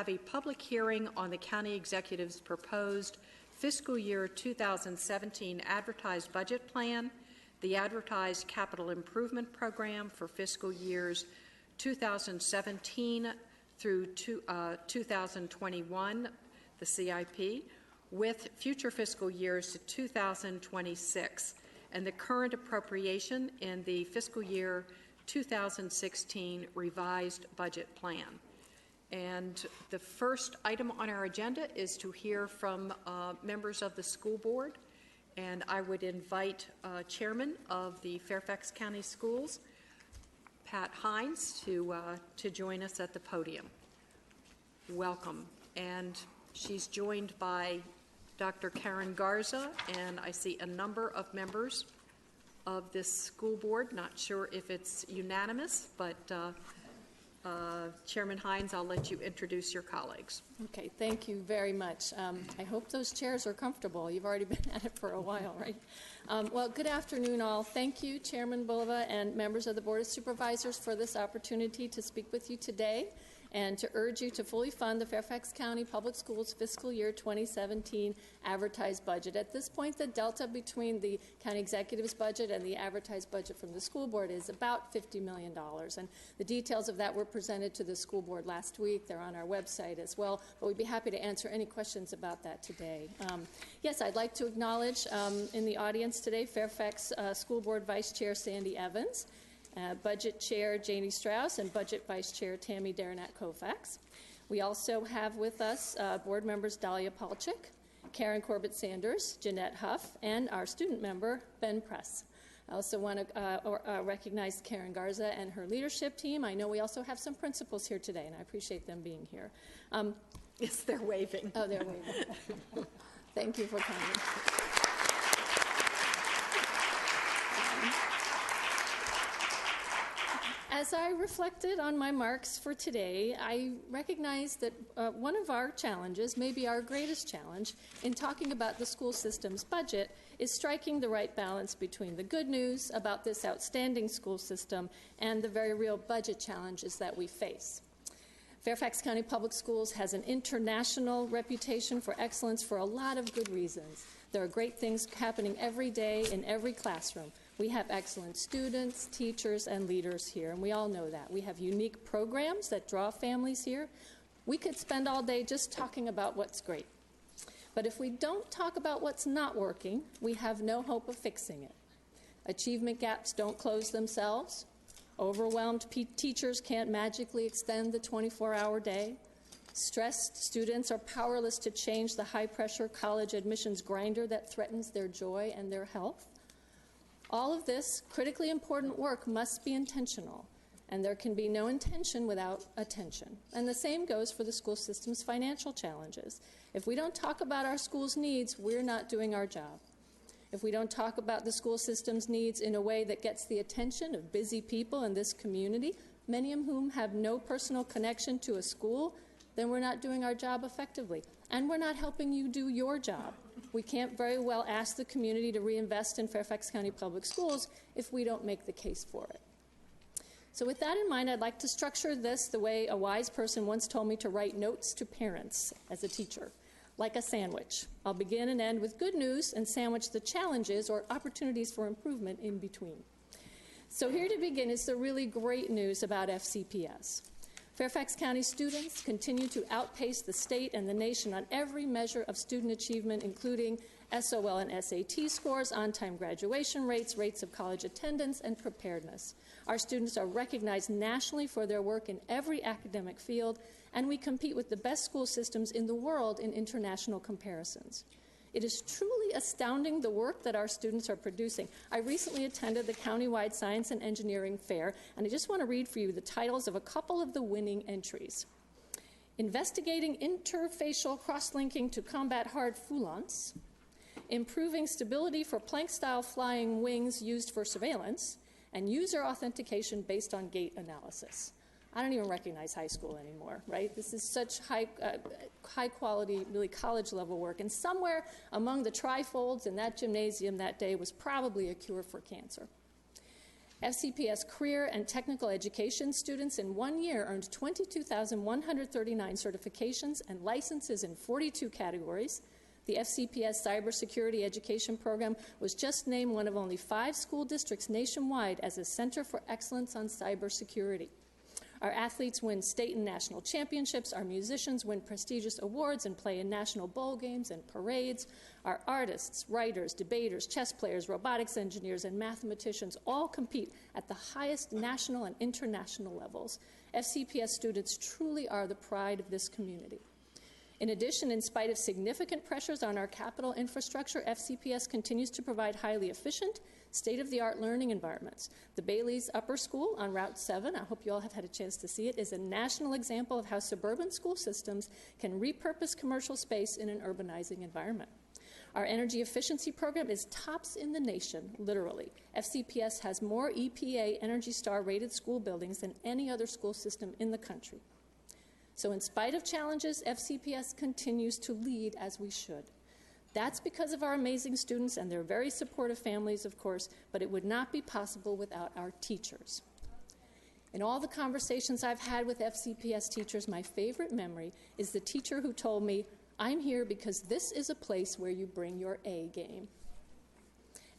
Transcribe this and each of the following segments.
have a public hearing on the county executive's proposed fiscal year 2017 advertised budget plan, the advertised capital improvement program for fiscal years 2017 through 2021, the CIP, with future fiscal years to 2026, and the current appropriation in the fiscal year 2016 revised budget plan. And the first item on our agenda is to hear from members of the school board, and I would invite Chairman of the Fairfax County Schools, Pat Hynes, to join us at the podium. Welcome. And she's joined by Dr. Karen Garza, and I see a number of members of this school board. Not sure if it's unanimous, but Chairman Hynes, I'll let you introduce your colleagues. Okay, thank you very much. I hope those chairs are comfortable. You've already been at it for a while, right? Well, good afternoon, all. Thank you, Chairman Bulova and members of the Board of Supervisors, for this opportunity to speak with you today and to urge you to fully fund the Fairfax County Public Schools fiscal year 2017 advertised budget. At this point, the delta between the county executive's budget and the advertised budget from the school board is about $50 million. And the details of that were presented to the school board last week. They're on our website as well, but we'd be happy to answer any questions about that today. Yes, I'd like to acknowledge in the audience today Fairfax School Board Vice Chair Sandy Evans, Budget Chair Janie Strauss, and Budget Vice Chair Tammy Daranat Koufax. We also have with us board members Dahlia Palchik, Karen Corbett Sanders, Jeanette Huff, and our student member, Ben Press. I also want to recognize Karen Garza and her leadership team. I know we also have some principals here today, and I appreciate them being here. Yes, they're waving. Oh, they're waving. Thank you for coming. As I reflected on my marks for today, I recognize that one of our challenges, maybe our greatest challenge, in talking about the school system's budget is striking the right balance between the good news about this outstanding school system and the very real budget challenges that we face. Fairfax County Public Schools has an international reputation for excellence for a lot of good reasons. There are great things happening every day in every classroom. We have excellent students, teachers, and leaders here, and we all know that. We have unique programs that draw families here. We could spend all day just talking about what's great. But if we don't talk about what's not working, we have no hope of fixing it. Achievement gaps don't close themselves. Overwhelmed teachers can't magically extend the 24-hour day. Stressed students are powerless to change the high-pressure college admissions grinder that threatens their joy and their health. All of this critically important work must be intentional, and there can be no intention without attention. And the same goes for the school system's financial challenges. If we don't talk about our school's needs, we're not doing our job. If we don't talk about the school system's needs in a way that gets the attention of busy people in this community, many of whom have no personal connection to a school, then we're not doing our job effectively. And we're not helping you do your job. We can't very well ask the community to reinvest in Fairfax County Public Schools if we don't make the case for it. So with that in mind, I'd like to structure this the way a wise person once told me to write notes to parents as a teacher, like a sandwich. I'll begin and end with good news and sandwich the challenges or opportunities for improvement in between. So here to begin is the really great news about FCPS. Fairfax County students continue to outpace the state and the nation on every measure of student achievement, including SOL and SAT scores, on-time graduation rates, rates of college attendance, and preparedness. Our students are recognized nationally for their work in every academic field, and we compete with the best school systems in the world in international comparisons. It is truly astounding the work that our students are producing. I recently attended the countywide Science and Engineering Fair, and I just want to read for you the titles of a couple of the winning entries. Investigating interfacial cross-linking to combat hard foulants, improving stability for plank-style flying wings used for surveillance, and user authentication based on gait analysis. I don't even recognize high school anymore, right? This is such high quality, really college level work. And somewhere among the trifolds in that gymnasium that day was probably a cure for cancer. FCPS career and technical education students in 1 year earned 22,139 certifications and licenses in 42 categories. The FCPS Cybersecurity Education Program was just named one of only 5 school districts nationwide as a Center for Excellence on Cybersecurity. Our athletes win state and national championships. Our musicians win prestigious awards and play in national bowl games and parades. Our artists, writers, debaters, chess players, robotics engineers, and mathematicians all compete at the highest national and international levels. FCPS students truly are the pride of this community. In addition, in spite of significant pressures on our capital infrastructure, FCPS continues to provide highly efficient, state-of-the-art learning environments. The Bailey's Upper School on Route 7, I hope you all have had a chance to see it, is a national example of how suburban school systems can repurpose commercial space in an urbanizing environment. Our energy efficiency program is tops in the nation, literally. FCPS has more EPA Energy Star rated school buildings than any other school system in the country. So in spite of challenges, FCPS continues to lead as we should. That's because of our amazing students and their very supportive families, of course, but it would not be possible without our teachers. In all the conversations I've had with FCPS teachers, my favorite memory is the teacher who told me, "I'm here because this is a place where you bring your A game."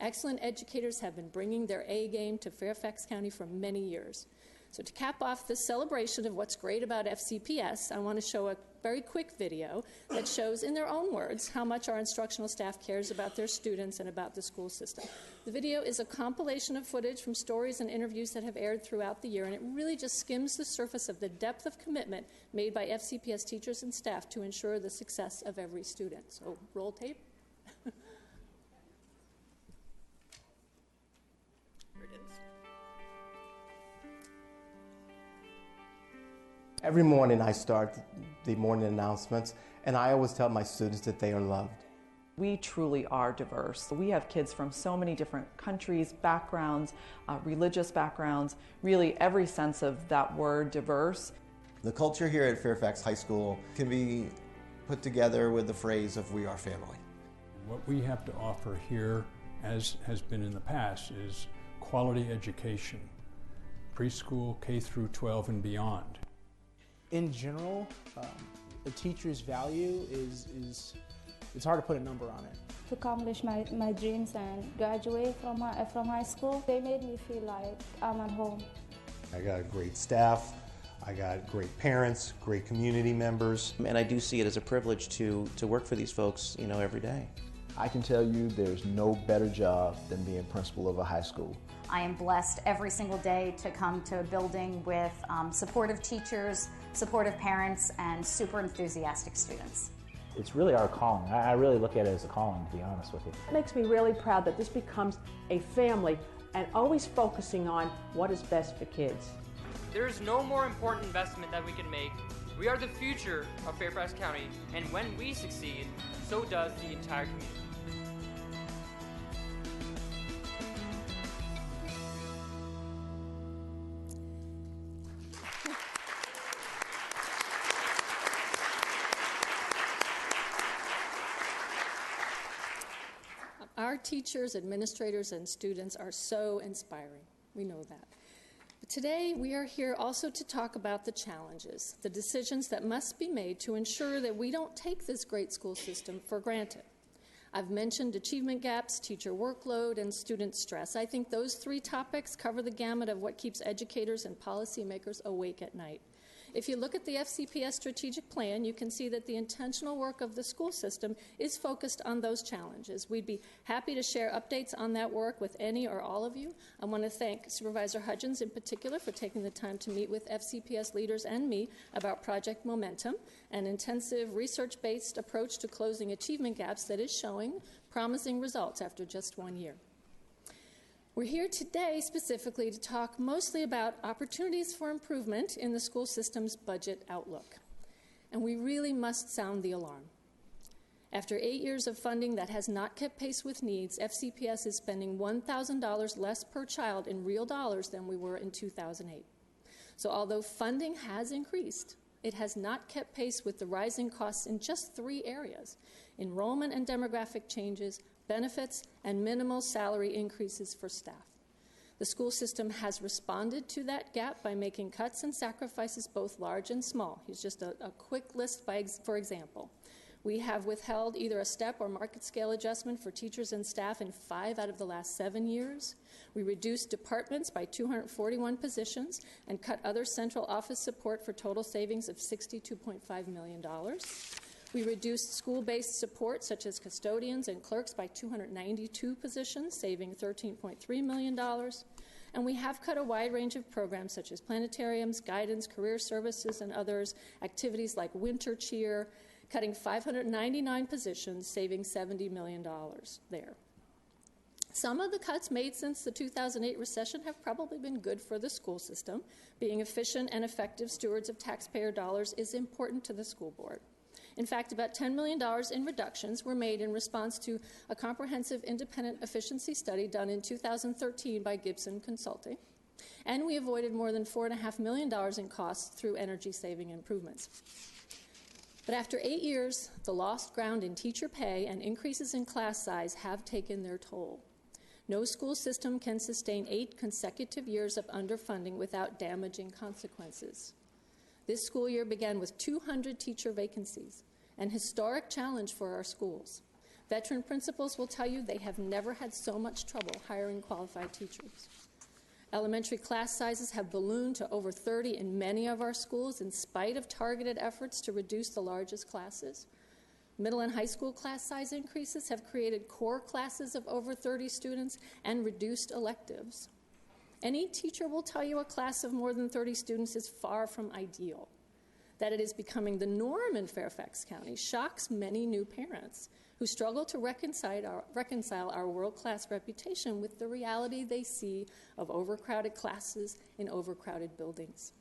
Excellent educators have been bringing their A game to Fairfax County for many years. So to cap off this celebration of what's great about FCPS, I want to show a very quick video that shows, in their own words, how much our instructional staff cares about their students and about the school system. The video is a compilation of footage from stories and interviews that have aired throughout the year, and it really just skims the surface of the depth of commitment made by FCPS teachers and staff to ensure the success of every student. So roll tape. Every morning I start the morning announcements, and I always tell my students that they are loved. We truly are diverse. We have kids from so many different countries, backgrounds, religious backgrounds, really every sense of that word diverse. The culture here at Fairfax High School can be put together with the phrase of "we are family." What we have to offer here, as has been in the past, is quality education, preschool, K through 12 and beyond. In general, the teacher's value is it's hard to put a number on it. To accomplish my dreams and graduate from high school, they made me feel like I'm at home. I got a great staff, I got great parents, great community members. And I do see it as a privilege to work for these folks, every day. I can tell you there's no better job than being principal of a high school. I am blessed every single day to come to a building with supportive teachers, supportive parents, and super enthusiastic students. It's really our calling. I really look at it as a calling, to be honest with you. It makes me really proud that this becomes a family and always focusing on what is best for kids. There is no more important investment that we can make. We are the future of Fairfax County, and when we succeed, so does the entire community. Our teachers, administrators, and students are so inspiring. We know that. But today, we are here also to talk about the challenges, the decisions that must be made to ensure that we don't take this great school system for granted. I've mentioned achievement gaps, teacher workload, and student stress. I think those 3 topics cover the gamut of what keeps educators and policymakers awake at night. If you look at the FCPS strategic plan, you can see that the intentional work of the school system is focused on those challenges. We'd be happy to share updates on that work with any or all of you. I want to thank Supervisor Hudgens in particular for taking the time to meet with FCPS leaders and me about Project Momentum, an intensive research-based approach to closing achievement gaps that is showing promising results after just 1 year. We're here today specifically to talk mostly about opportunities for improvement in the school system's budget outlook. And we really must sound the alarm. After 8 years of funding that has not kept pace with needs, FCPS is spending $1,000 less per child in real dollars than we were in 2008. So although funding has increased, it has not kept pace with the rising costs in just 3 areas: enrollment and demographic changes, benefits, and minimal salary increases for staff. The school system has responded to that gap by making cuts and sacrifices both large and small. Here's just a quick list for example. We have withheld either a step or market scale adjustment for teachers and staff in 5 out of the last 7 years. We reduced departments by 241 positions and cut other central office support for total savings of $62.5 million. We reduced school-based support, such as custodians and clerks, by 292 positions, saving $13.3 million. And we have cut a wide range of programs, such as planetariums, guidance, career services, and others, activities like winter cheer, cutting 599 positions, saving $70 million there. Some of the cuts made since the 2008 recession have probably been good for the school system. Being efficient and effective stewards of taxpayer dollars is important to the school board. In fact, about $10 million in reductions were made in response to a comprehensive independent efficiency study done in 2013 by Gibson Consulting. And we avoided more than $4.5 million in costs through energy-saving improvements. But after 8 years, the lost ground in teacher pay and increases in class size have taken their toll. No school system can sustain 8 consecutive years of underfunding without damaging consequences. This school year began with 200 teacher vacancies, an historic challenge for our schools. Veteran principals will tell you they have never had so much trouble hiring qualified teachers. Elementary class sizes have ballooned to over 30 in many of our schools in spite of targeted efforts to reduce the largest classes. Middle and high school class size increases have created core classes of over 30 students and reduced electives. Any teacher will tell you a class of more than 30 students is far from ideal. That it is becoming the norm in Fairfax County shocks many new parents who struggle to reconcile our world-class reputation with the reality they see of overcrowded classes in overcrowded buildings.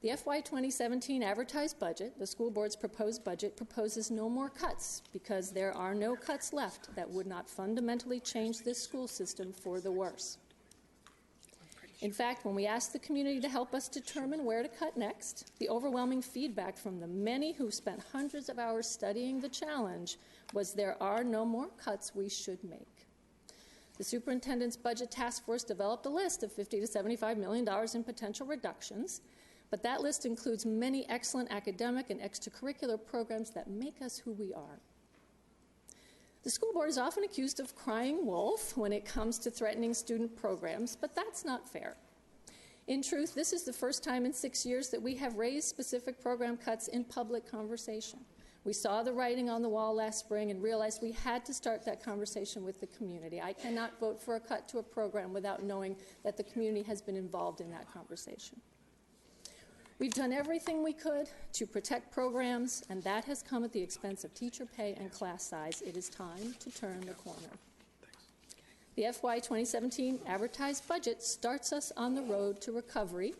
The FY 2017 advertised budget, the school board's proposed budget, proposes no more cuts because there are no cuts left that would not fundamentally change this school system for the worse. In fact, when we asked the community to help us determine where to cut next, the overwhelming feedback from the many who spent hundreds of hours studying the challenge was there are no more cuts we should make. The superintendent's budget task force developed a list of $50 to $75 million in potential reductions, but that list includes many excellent academic and extracurricular programs that make us who we are. The school board is often accused of crying wolf when it comes to threatening student programs, but that's not fair. In truth, this is the first time in 6 years that we have raised specific program cuts in public conversation. We saw the writing on the wall last spring and realized we had to start that conversation with the community. I cannot vote for a cut to a program without knowing that the community has been involved in that conversation. We've done everything we could to protect programs, and that has come at the expense of teacher pay and class size. It is time to turn the corner. The FY 2017 advertised budget starts us on the road to recovery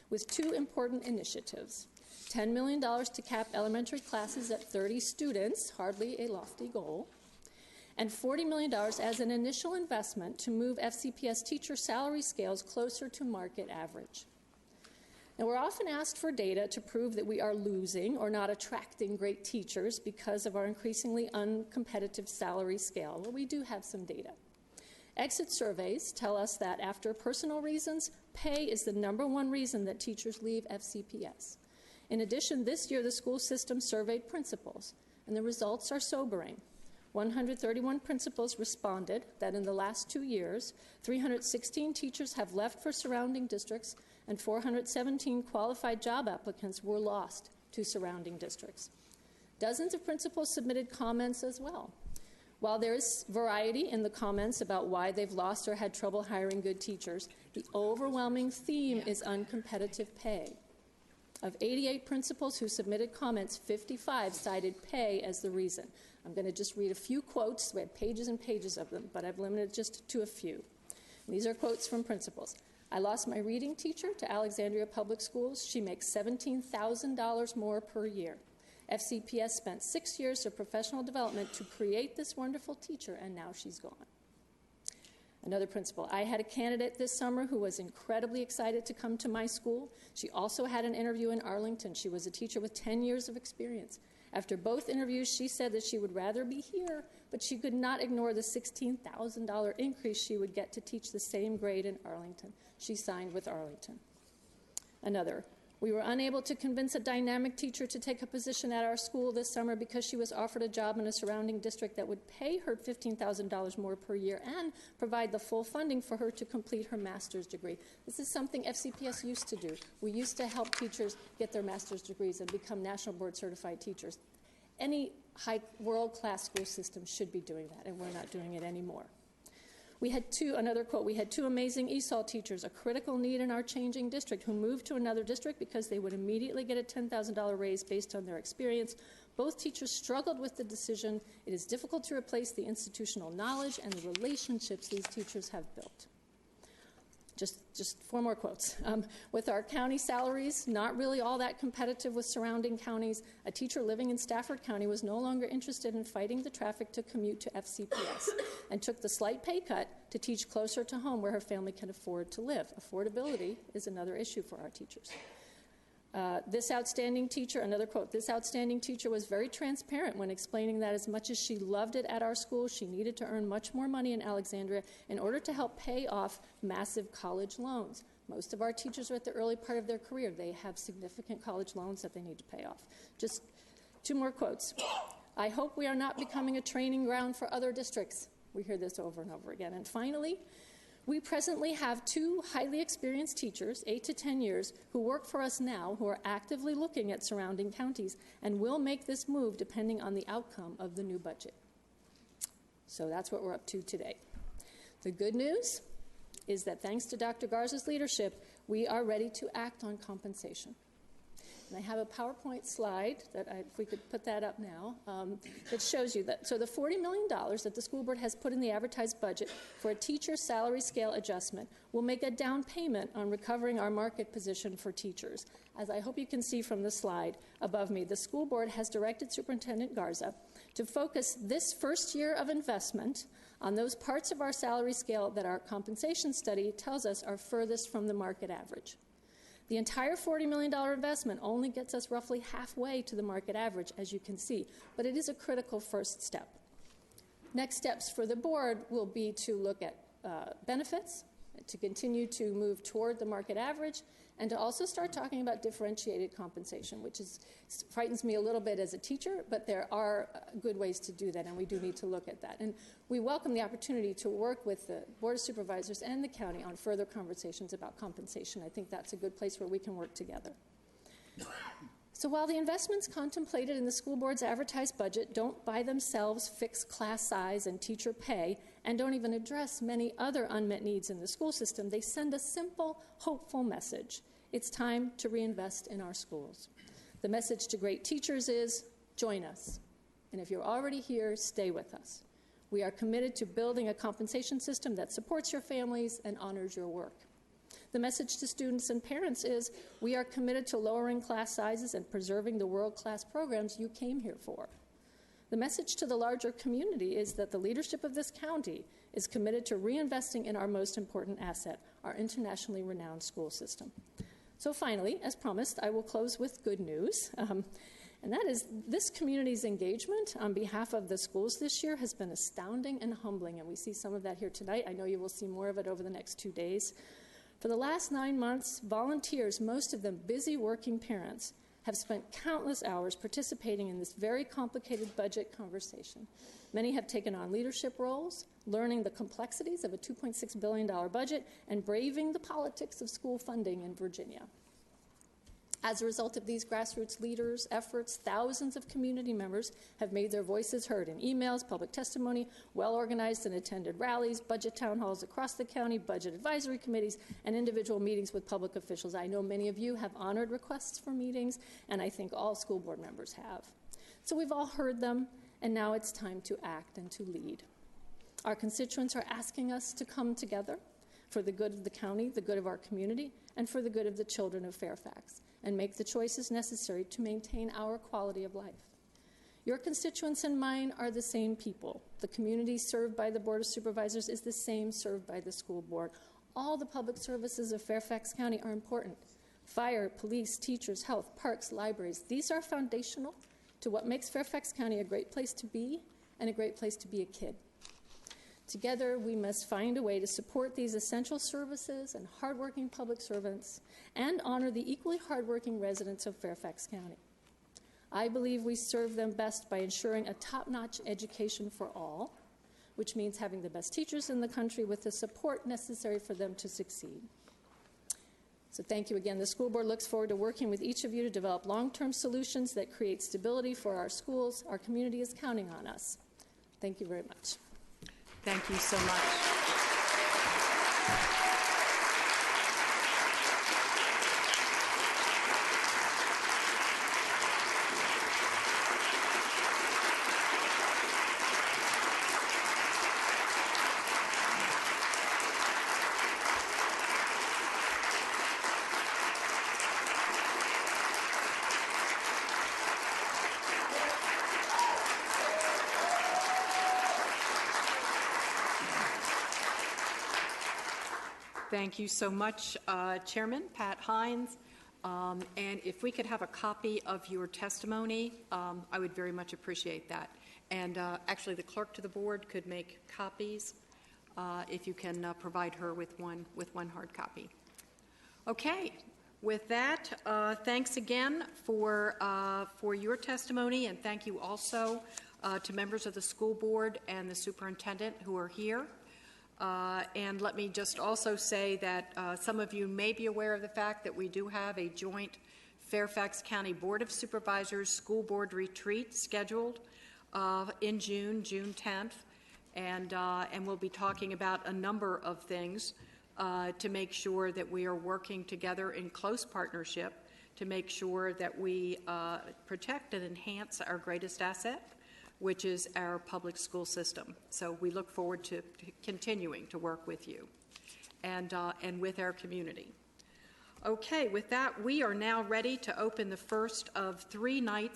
with 2 important initiatives. $10 million to cap elementary classes at 30 students, hardly a lofty goal, and $40 million as an initial investment to move FCPS teacher salary scales closer to market average. Now, we're often asked for data to prove that we are losing or not attracting great teachers because of our increasingly uncompetitive salary scale. Well, we do have some data. Exit surveys tell us that after personal reasons, pay is the #1 reason that teachers leave FCPS. In addition, this year the school system surveyed principals, and the results are sobering. 131 principals responded that in the last 2 years, 316 teachers have left for surrounding districts, and 417 qualified job applicants were lost to surrounding districts. Dozens of principals submitted comments as well. While there is variety in the comments about why they've lost or had trouble hiring good teachers, the overwhelming theme is uncompetitive pay. Of 88 principals who submitted comments, 55 cited pay as the reason. I'm going to just read a few quotes. We had pages and pages of them, but I've limited just to a few. And these are quotes from principals. I lost my reading teacher to Alexandria Public Schools. She makes $17,000 more per year. FCPS spent 6 years of professional development to create this wonderful teacher, and now she's gone. Another principal, I had a candidate this summer who was incredibly excited to come to my school. She also had an interview in Arlington. She was a teacher with 10 years of experience. After both interviews, she said that she would rather be here, but she could not ignore the $16,000 increase she would get to teach the same grade in Arlington. She signed with Arlington. Another, we were unable to convince a dynamic teacher to take a position at our school this summer because she was offered a job in a surrounding district that would pay her $15,000 more per year and provide the full funding for her to complete her master's degree. This is something FCPS used to do. We used to help teachers get their master's degrees and become national board certified teachers. Any high world-class school system should be doing that, and we're not doing it anymore. We had another quote, we had 2 amazing ESOL teachers, a critical need in our changing district, who moved to another district because they would immediately get a $10,000 raise based on their experience. Both teachers struggled with the decision. It is difficult to replace the institutional knowledge and the relationships these teachers have built. Just 4 more quotes. With our county salaries not really all that competitive with surrounding counties, a teacher living in Stafford County was no longer interested in fighting the traffic to commute to FCPS and took the slight pay cut to teach closer to home where her family can afford to live. Affordability is another issue for our teachers. This outstanding teacher, another quote, this outstanding teacher was very transparent when explaining that as much as she loved it at our school, she needed to earn much more money in Alexandria in order to help pay off massive college loans. Most of our teachers are at the early part of their career. They have significant college loans that they need to pay off. Just 2 more quotes. I hope we are not becoming a training ground for other districts. We hear this over and over again. And finally, we presently have 2 highly experienced teachers, 8 to 10 years, who work for us now, who are actively looking at surrounding counties and will make this move depending on the outcome of the new budget. So that's what we're up to today. The good news is that thanks to Dr. Garza's leadership, we are ready to act on compensation. And I have a PowerPoint slide that if we could put that up now, that shows you that. So the $40 million that the school board has put in the advertised budget for a teacher salary scale adjustment will make a down payment on recovering our market position for teachers. As I hope you can see from the slide above me, the school board has directed Superintendent Garza to focus this first year of investment on those parts of our salary scale that our compensation study tells us are furthest from the market average. The entire $40 million investment only gets us roughly halfway to the market average, as you can see, but it is a critical first step. Next steps for the board will be to look at benefits, to continue to move toward the market average, and to also start talking about differentiated compensation, which frightens me a little bit as a teacher, but there are good ways to do that, and we do need to look at that. And we welcome the opportunity to work with the Board of Supervisors and the county on further conversations about compensation. I think that's a good place where we can work together. So while the investments contemplated in the school board's advertised budget don't by themselves fix class size and teacher pay and don't even address many other unmet needs in the school system, they send a simple, hopeful message. It's time to reinvest in our schools. The message to great teachers is, join us. And if you're already here, stay with us. We are committed to building a compensation system that supports your families and honors your work. The message to students and parents is, we are committed to lowering class sizes and preserving the world-class programs you came here for. The message to the larger community is that the leadership of this county is committed to reinvesting in our most important asset, our internationally renowned school system. So finally, as promised, I will close with good news. And that is, this community's engagement on behalf of the schools this year has been astounding and humbling, and we see some of that here tonight. I know you will see more of it over the next 2 days. For the last 9 months, volunteers, most of them busy working parents, have spent countless hours participating in this very complicated budget conversation. Many have taken on leadership roles, learning the complexities of a $2.6 billion budget, and braving the politics of school funding in Virginia. As a result of these grassroots leaders' efforts, thousands of community members have made their voices heard in emails, public testimony, well-organized and attended rallies, budget town halls across the county, budget advisory committees, and individual meetings with public officials. I know many of you have honored requests for meetings, and I think all school board members have. So we've all heard them, and now it's time to act and to lead. Our constituents are asking us to come together for the good of the county, the good of our community, and for the good of the children of Fairfax, and make the choices necessary to maintain our quality of life. Your constituents and mine are the same people. The community served by the Board of Supervisors is the same served by the school board. All the public services of Fairfax County are important. Fire, police, teachers, health, parks, libraries, these are foundational, to what makes Fairfax County a great place to be and a great place to be a kid. Together, we must find a way to support these essential services and hardworking public servants and honor the equally hardworking residents of Fairfax County. I believe we serve them best by ensuring a top-notch education for all, which means having the best teachers in the country with the support necessary for them to succeed. So thank you again. The school board looks forward to working with each of you to develop long-term solutions that create stability for our schools. Our community is counting on us. Thank you very much. Thank you so much. Thank you so much, Chairman Pat Hynes. And if we could have a copy of your testimony, I would very much appreciate that. And actually, the clerk to the board could make copies if you can provide her with one hard copy. Okay. With that, thanks again for your testimony, and thank you also to members of the school board and the superintendent who are here. And let me just also say that some of you may be aware of the fact that we do have a joint Fairfax County Board of Supervisors School Board retreat scheduled in June 10th, and we'll be talking about a number of things to make sure that we are working together in close partnership to make sure that we protect and enhance our greatest asset, which is our public school system. So we look forward to continuing to work with you and with our community. Okay, with that, we are now ready to open the first of 3 nights